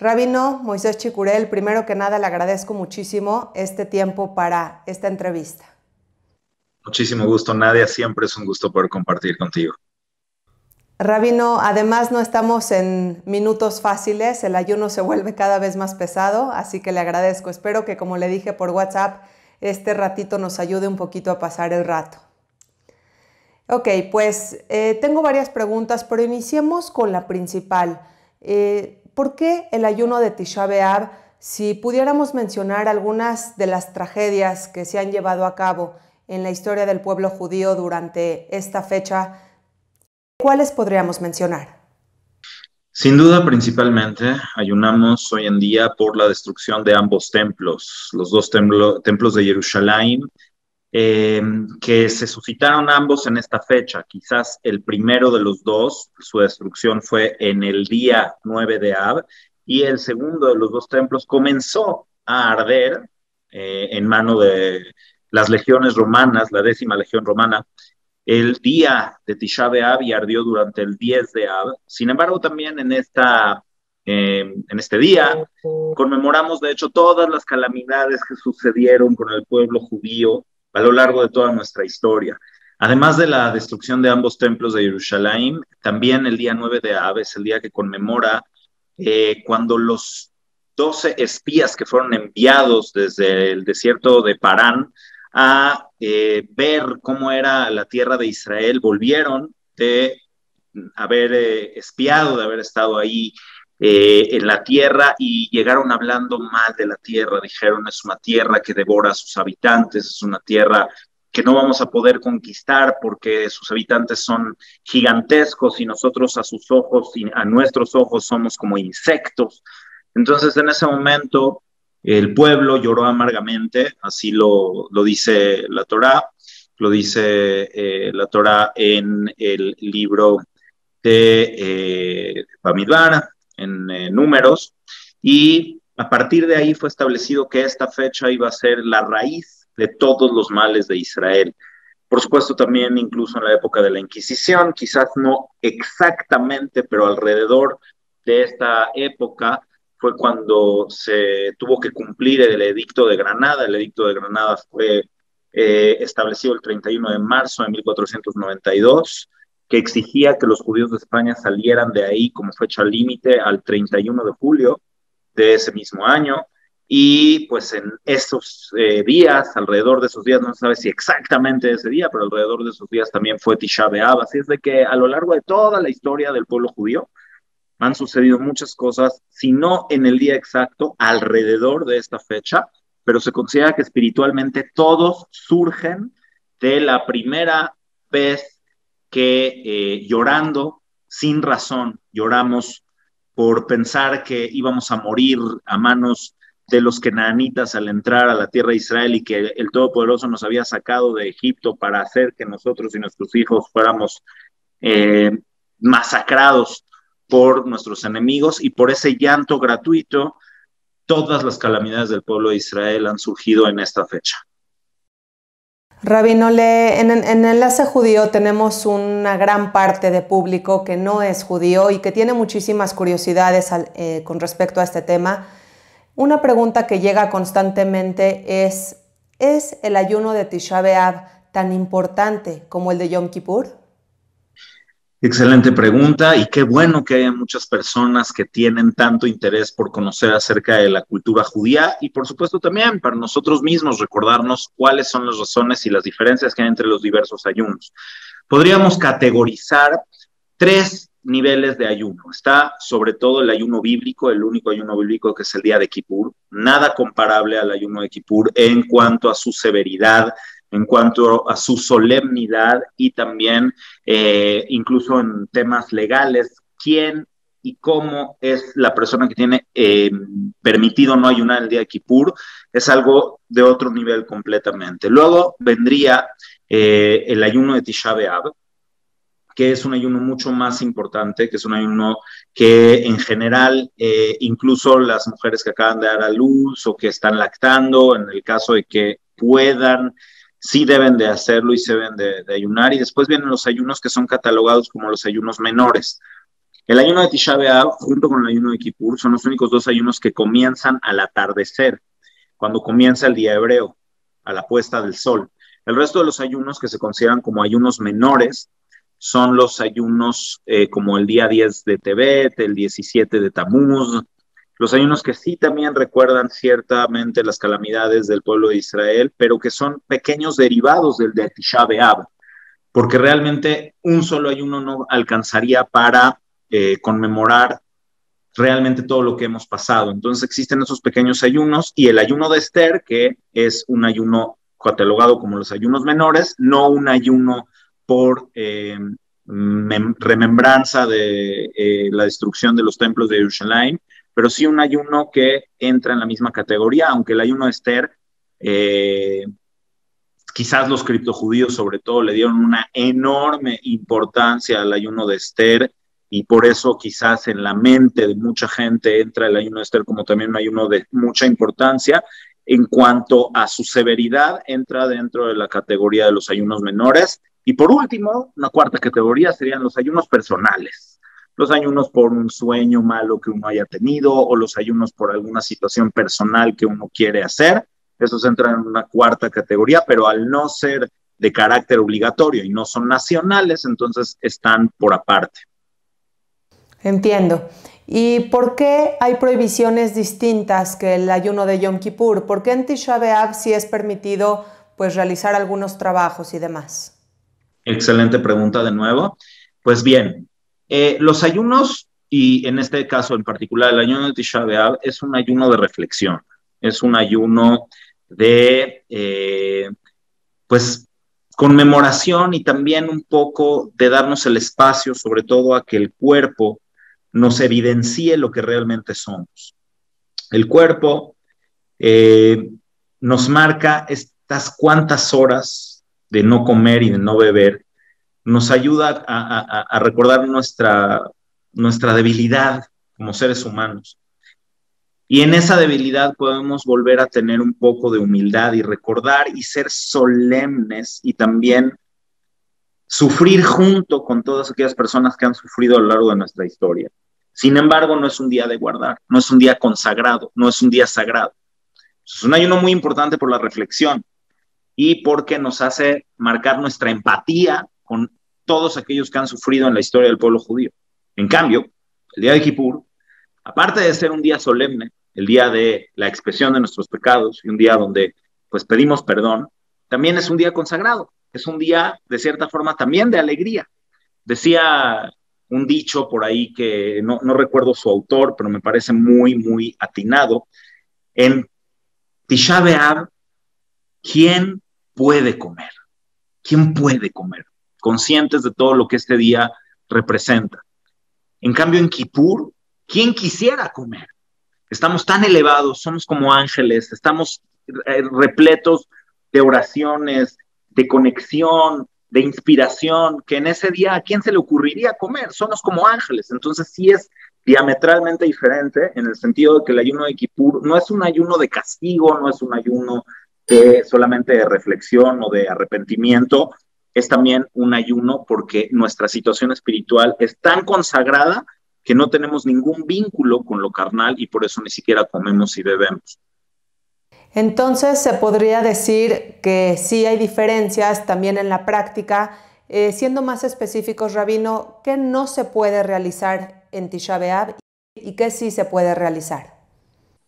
Rabino Moisés Chicurel, primero que nada le agradezco muchísimo este tiempo para esta entrevista. Muchísimo gusto, Nadia. Siempre es un gusto poder compartir contigo. Rabino, además no estamos en minutos fáciles, el ayuno se vuelve cada vez más pesado, así que le agradezco. Espero que, como le dije por WhatsApp, este ratito nos ayude un poquito a pasar el rato. Ok, pues tengo varias preguntas, pero iniciemos con la principal. ¿Por qué el ayuno de Tisha B'Av? Si pudiéramos mencionar algunas de las tragedias que se han llevado a cabo en la historia del pueblo judío durante esta fecha, ¿cuáles podríamos mencionar? Sin duda, principalmente, ayunamos hoy en día por la destrucción de ambos templos, los dos templos de Jerusalén, que se suscitaron ambos en esta fecha. Quizás el primero de los dos, su destrucción fue en el día 9 de Av, y el segundo de los dos templos comenzó a arder en mano de las legiones romanas, la 10ª legión romana, el día de Tisha B'Av y ardió durante el 10 de Av. Sin embargo, también en este día conmemoramos, de hecho, todas las calamidades que sucedieron con el pueblo judío a lo largo de toda nuestra historia. Además de la destrucción de ambos templos de Jerusalén, también el día 9 de Av es el día que conmemora cuando los 12 espías que fueron enviados desde el desierto de Parán a ver cómo era la tierra de Israel, volvieron de haber espiado, de haber estado ahí en la tierra, y llegaron hablando mal de la tierra. Dijeron: es una tierra que devora a sus habitantes, es una tierra que no vamos a poder conquistar porque sus habitantes son gigantescos y nosotros a sus ojos y a nuestros ojos somos como insectos. Entonces, en ese momento, el pueblo lloró amargamente, así lo dice la Torá, lo dice la Torá en el libro de Bamidbar, en Números, y a partir de ahí fue establecido que esta fecha iba a ser la raíz de todos los males de Israel. Por supuesto, también incluso en la época de la Inquisición, quizás no exactamente, pero alrededor de esta época fue cuando se tuvo que cumplir el Edicto de Granada. El Edicto de Granada fue establecido el 31 de marzo de 1492, que exigía que los judíos de España salieran de ahí como fecha límite al 31 de julio de ese mismo año. Y pues en esos días, alrededor de esos días, no se sabe si exactamente ese día, pero alrededor de esos días también fue Tisha B'Av. Así es de que a lo largo de toda la historia del pueblo judío han sucedido muchas cosas, si no en el día exacto, alrededor de esta fecha, pero se considera que espiritualmente todos surgen de la primera vez que llorando sin razón, lloramos por pensar que íbamos a morir a manos de los canaanitas al entrar a la tierra de Israel, y que el Todopoderoso nos había sacado de Egipto para hacer que nosotros y nuestros hijos fuéramos eh, masacrados por nuestros enemigos. Y por ese llanto gratuito, todas las calamidades del pueblo de Israel han surgido en esta fecha. Rabino, en Enlace Judío tenemos una gran parte de público que no es judío y que tiene muchísimas curiosidades con respecto a este tema. Una pregunta que llega constantemente ¿es el ayuno de Tisha B'Av tan importante como el de Yom Kippur? Excelente pregunta, y qué bueno que haya muchas personas que tienen tanto interés por conocer acerca de la cultura judía, y por supuesto también para nosotros mismos recordarnos cuáles son las razones y las diferencias que hay entre los diversos ayunos. Podríamos categorizar 3 niveles de ayuno. Está sobre todo el ayuno bíblico, el único ayuno bíblico, que es el día de Kippur, nada comparable al ayuno de Kippur en cuanto a su severidad, en cuanto a su solemnidad, y también incluso en temas legales, quién y cómo es la persona que tiene permitido no ayunar el día de Kippur, es algo de otro nivel completamente. Luego vendría el ayuno de Tisha B'Av, que es un ayuno mucho más importante, que es un ayuno que en general incluso las mujeres que acaban de dar a luz o que están lactando, en el caso de que puedan, sí deben de hacerlo y se deben de ayunar. Y después vienen los ayunos que son catalogados como los ayunos menores. El ayuno de Tisha B'Av, junto con el ayuno de Kippur, son los únicos dos ayunos que comienzan al atardecer, cuando comienza el día hebreo, a la puesta del sol. El resto de los ayunos que se consideran como ayunos menores son los ayunos como el día 10 de Tebet, el 17 de Tamuz, los ayunos que sí también recuerdan ciertamente las calamidades del pueblo de Israel, pero que son pequeños derivados del de Tisha B'Av, porque realmente un solo ayuno no alcanzaría para conmemorar realmente todo lo que hemos pasado. Entonces existen esos pequeños ayunos y el ayuno de Esther, que es un ayuno catalogado como los ayunos menores, no un ayuno por remembranza de la destrucción de los templos de Jerusalén, pero sí un ayuno que entra en la misma categoría, aunque el ayuno de Esther, quizás los criptojudíos sobre todo le dieron una enorme importancia al ayuno de Esther, y por eso quizás en la mente de mucha gente entra el ayuno de Esther como también un ayuno de mucha importancia. En cuanto a su severidad, entra dentro de la categoría de los ayunos menores. Y por último, una cuarta categoría serían los ayunos personales. Los ayunos por un sueño malo que uno haya tenido o los ayunos por alguna situación personal que uno quiere hacer. Esos entran en una cuarta categoría, pero al no ser de carácter obligatorio y no son nacionales, entonces están por aparte. Entiendo. ¿Y por qué hay prohibiciones distintas que el ayuno de Yom Kippur? ¿Por qué en Tisha B'Av sí es permitido pues realizar algunos trabajos y demás? Excelente pregunta de nuevo. Pues bien, los ayunos, y en este caso en particular el ayuno de Tisha B'Av, es un ayuno de reflexión, es un ayuno de, pues, conmemoración y también un poco de darnos el espacio, sobre todo a que el cuerpo nos evidencie lo que realmente somos. El cuerpo nos marca estas cuantas horas de no comer y de no beber, nos ayuda a recordar nuestra debilidad como seres humanos. Y en esa debilidad podemos volver a tener un poco de humildad y recordar y ser solemnes y también sufrir junto con todas aquellas personas que han sufrido a lo largo de nuestra historia. Sin embargo, no es un día de guardar, no es un día consagrado, no es un día sagrado. Es un ayuno muy importante por la reflexión y porque nos hace marcar nuestra empatía con todos aquellos que han sufrido en la historia del pueblo judío. En cambio, el día de Kippur, aparte de ser un día solemne, el día de la expresión de nuestros pecados y un día donde pues pedimos perdón, también es un día consagrado, es un día de cierta forma también de alegría. Decía un dicho por ahí que no recuerdo su autor, pero me parece muy, muy atinado. En Tisha B'Av, ¿quién puede comer? ¿Quién puede comer? Conscientes de todo lo que este día representa. En cambio, en Kippur, ¿quién quisiera comer? Estamos tan elevados, somos como ángeles, estamos repletos de oraciones, de conexión, de inspiración, que en ese día, ¿a quién se le ocurriría comer? Somos como ángeles. Entonces sí es diametralmente diferente en el sentido de que el ayuno de Kippur no es un ayuno de castigo, no es un ayuno solamente de reflexión o de arrepentimiento, es también un ayuno porque nuestra situación espiritual es tan consagrada que no tenemos ningún vínculo con lo carnal y por eso ni siquiera comemos y bebemos. Entonces se podría decir que sí hay diferencias también en la práctica. Siendo más específicos, Rabino, ¿qué no se puede realizar en Tisha B'Av y qué sí se puede realizar?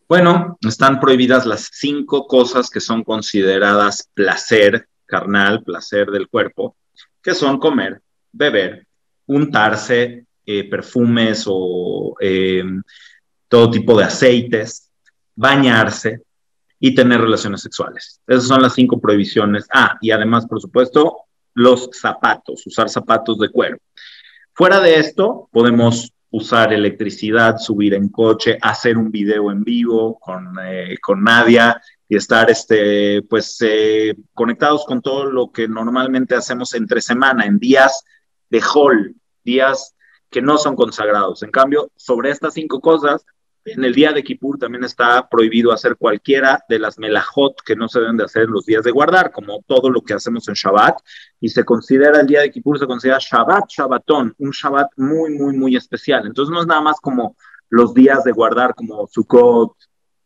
Bueno, están prohibidas las 5 cosas que son consideradas placer carnal, placer del cuerpo, que son comer, beber, untarse, perfumes o todo tipo de aceites, bañarse y tener relaciones sexuales. Esas son las 5 prohibiciones. Y además, por supuesto, los zapatos, usar zapatos de cuero. Fuera de esto, podemos usar electricidad, subir en coche, hacer un video en vivo con Nadia y estar conectados con todo lo que normalmente hacemos entre semana, en días de hall, días que no son consagrados. En cambio, sobre estas 5 cosas, En el día de Kippur también está prohibido hacer cualquiera de las melajot que no se deben de hacer en los días de guardar, como todo lo que hacemos en Shabbat, y se considera el día de Kippur, se considera Shabbat, Shabbatón, un Shabbat muy, muy, muy especial. Entonces no es nada más como los días de guardar, como Sukkot,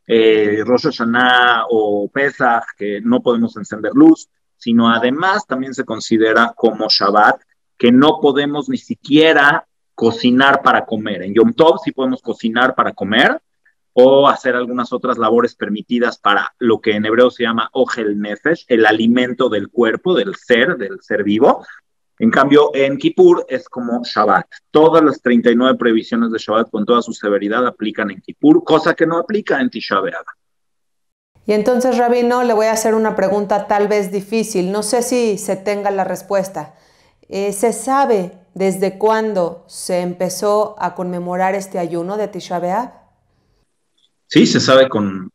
Rosh Hashanah o Pesach, que no podemos encender luz, sino además también se considera como Shabbat, que no podemos ni siquiera cocinar para comer. En Yom Tov sí podemos cocinar para comer o hacer algunas otras labores permitidas para lo que en hebreo se llama Ogel Nefesh, el alimento del cuerpo, del ser vivo. En cambio, en Kippur es como Shabbat. Todas las 39 previsiones de Shabbat con toda su severidad aplican en Kippur, cosa que no aplica en Tisha B'Av. Y entonces, Rabino, le voy a hacer una pregunta tal vez difícil. No sé si se tenga la respuesta. ¿Se sabe desde cuándo se empezó a conmemorar este ayuno de Tisha B'Av? Sí, se sabe con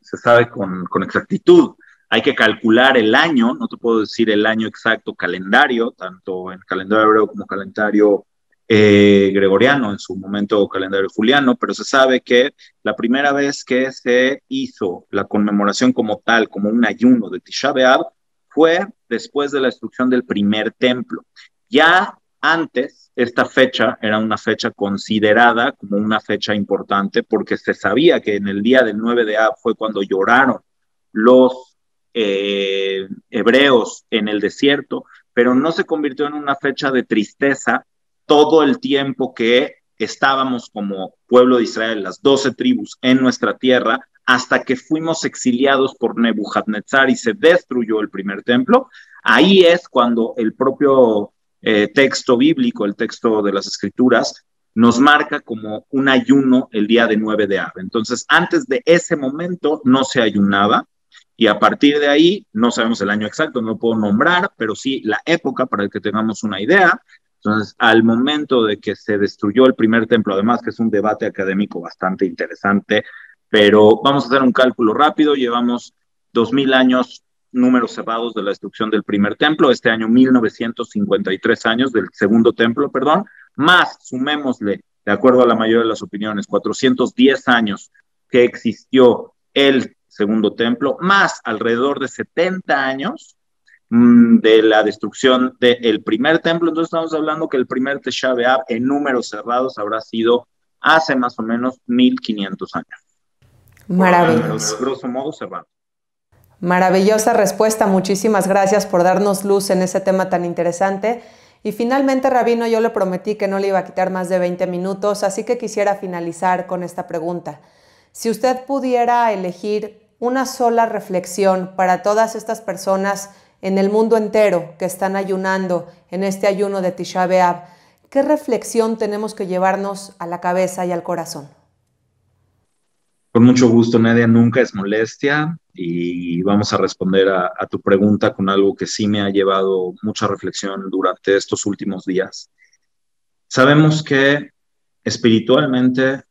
exactitud. Hay que calcular el año, no te puedo decir el año exacto calendario, tanto en calendario hebreo como calendario gregoriano, en su momento calendario juliano, pero se sabe que la primera vez que se hizo la conmemoración como tal, como un ayuno de Tisha B'Av, fue después de la destrucción del primer templo. Ya antes, esta fecha era una fecha considerada como una fecha importante porque se sabía que en el día del 9 de Av fue cuando lloraron los hebreos en el desierto, pero no se convirtió en una fecha de tristeza todo el tiempo que estábamos como pueblo de Israel, las 12 tribus en nuestra tierra, hasta que fuimos exiliados por Nebuchadnezzar y se destruyó el primer templo. Ahí es cuando el propio texto bíblico, el texto de las escrituras, nos marca como un ayuno el día de 9 de Av. Entonces, antes de ese momento no se ayunaba y a partir de ahí, no sabemos el año exacto, no lo puedo nombrar, pero sí la época para que tengamos una idea. Entonces, al momento de que se destruyó el primer templo, además que es un debate académico bastante interesante, pero vamos a hacer un cálculo rápido, llevamos 2000 años números cerrados de la destrucción del primer templo, este año 1953 años del segundo templo, perdón, más sumémosle, de acuerdo a la mayoría de las opiniones, 410 años que existió el segundo templo, más alrededor de 70 años de la destrucción del primer templo. Entonces estamos hablando que el primer Tisha B'Av en números cerrados habrá sido hace más o menos 1500 años. Maravilloso. Grosso modo cerrado. Maravillosa respuesta, muchísimas gracias por darnos luz en ese tema tan interesante. Y finalmente, Rabino, yo le prometí que no le iba a quitar más de 20 minutos, así que quisiera finalizar con esta pregunta. Si usted pudiera elegir una sola reflexión para todas estas personas en el mundo entero que están ayunando en este ayuno de Tisha B'Av, ¿qué reflexión tenemos que llevarnos a la cabeza y al corazón? Con mucho gusto, Nadia, nunca es molestia y vamos a responder a tu pregunta con algo que sí me ha llevado mucha reflexión durante estos últimos días. Sabemos que espiritualmente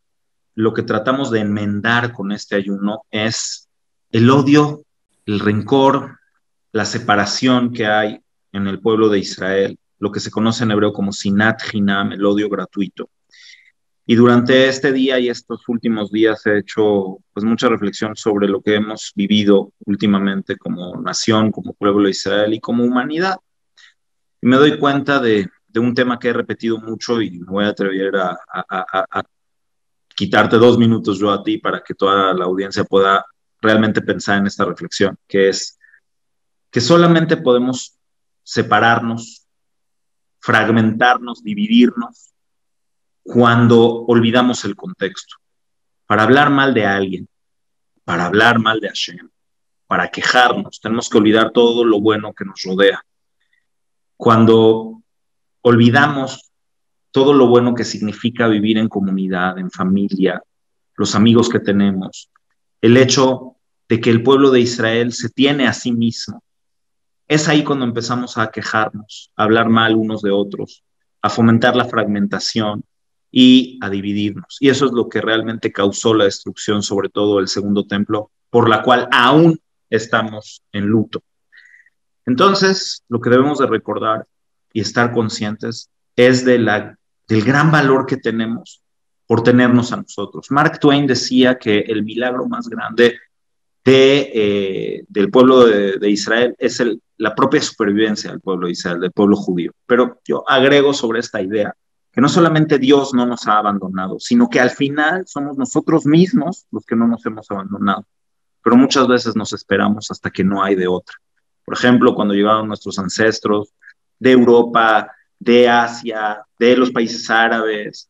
lo que tratamos de enmendar con este ayuno es el odio, el rencor, la separación que hay en el pueblo de Israel, lo que se conoce en hebreo como sinat hinam, el odio gratuito. Y durante este día y estos últimos días he hecho pues mucha reflexión sobre lo que hemos vivido últimamente como nación, como pueblo de Israel y como humanidad. Y me doy cuenta de un tema que he repetido mucho y me voy a atrever a quitarte 2 minutos yo a ti para que toda la audiencia pueda realmente pensar en esta reflexión, que es que solamente podemos separarnos, fragmentarnos, dividirnos cuando olvidamos el contexto. Para hablar mal de alguien, para hablar mal de Hashem, para quejarnos, tenemos que olvidar todo lo bueno que nos rodea. Cuando olvidamos todo lo bueno que significa vivir en comunidad, en familia, los amigos que tenemos, el hecho de que el pueblo de Israel se tiene a sí mismo, es ahí cuando empezamos a quejarnos, a hablar mal unos de otros, a fomentar la fragmentación y a dividirnos. Y eso es lo que realmente causó la destrucción, sobre todo del segundo templo, por la cual aún estamos en luto. Entonces, lo que debemos de recordar y estar conscientes es del gran valor que tenemos por tenernos a nosotros. Mark Twain decía que el milagro más grande del pueblo de Israel es la propia supervivencia del pueblo de Israel, del pueblo judío. Pero yo agrego sobre esta idea que no solamente Dios no nos ha abandonado, sino que al final somos nosotros mismos los que no nos hemos abandonado. Pero muchas veces nos esperamos hasta que no hay de otra. Por ejemplo, cuando llegaron nuestros ancestros de Europa, de Asia, de los países árabes,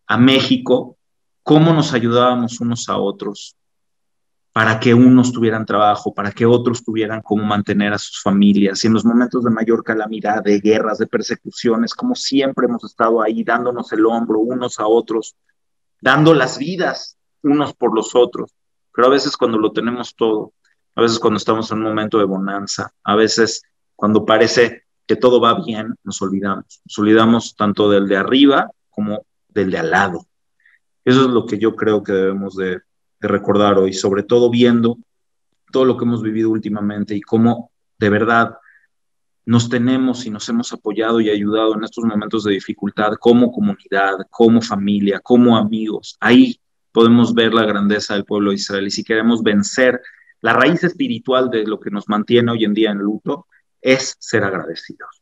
a México, cómo nos ayudábamos unos a otros para que unos tuvieran trabajo, para que otros tuvieran cómo mantener a sus familias. Y en los momentos de mayor calamidad, de guerras, de persecuciones, como siempre hemos estado ahí dándonos el hombro unos a otros, dando las vidas unos por los otros. Pero a veces cuando lo tenemos todo, a veces cuando estamos en un momento de bonanza, a veces cuando parece que todo va bien, nos olvidamos. Nos olvidamos tanto del de arriba como del de al lado. Eso es lo que yo creo que debemos de recordar hoy, sobre todo viendo todo lo que hemos vivido últimamente y cómo de verdad nos tenemos y nos hemos apoyado y ayudado en estos momentos de dificultad como comunidad, como familia, como amigos. Ahí podemos ver la grandeza del pueblo de Israel y si queremos vencer la raíz espiritual de lo que nos mantiene hoy en día en luto, es ser agradecidos.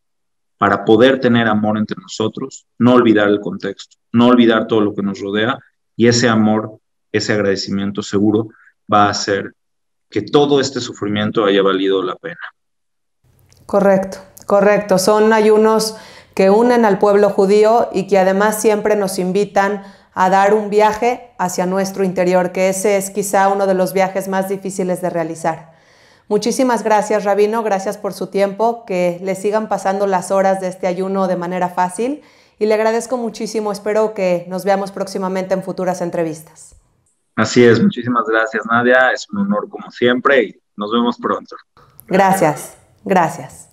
Para poder tener amor entre nosotros, no olvidar el contexto, no olvidar todo lo que nos rodea y ese amor, ese agradecimiento seguro va a hacer que todo este sufrimiento haya valido la pena. Correcto, correcto. Son ayunos que unen al pueblo judío y que además siempre nos invitan a dar un viaje hacia nuestro interior, que ese es quizá uno de los viajes más difíciles de realizar. Muchísimas gracias, Rabino, gracias por su tiempo, que le sigan pasando las horas de este ayuno de manera fácil y le agradezco muchísimo, espero que nos veamos próximamente en futuras entrevistas. Así es, muchísimas gracias, Nadia, es un honor como siempre y nos vemos pronto. Gracias, gracias.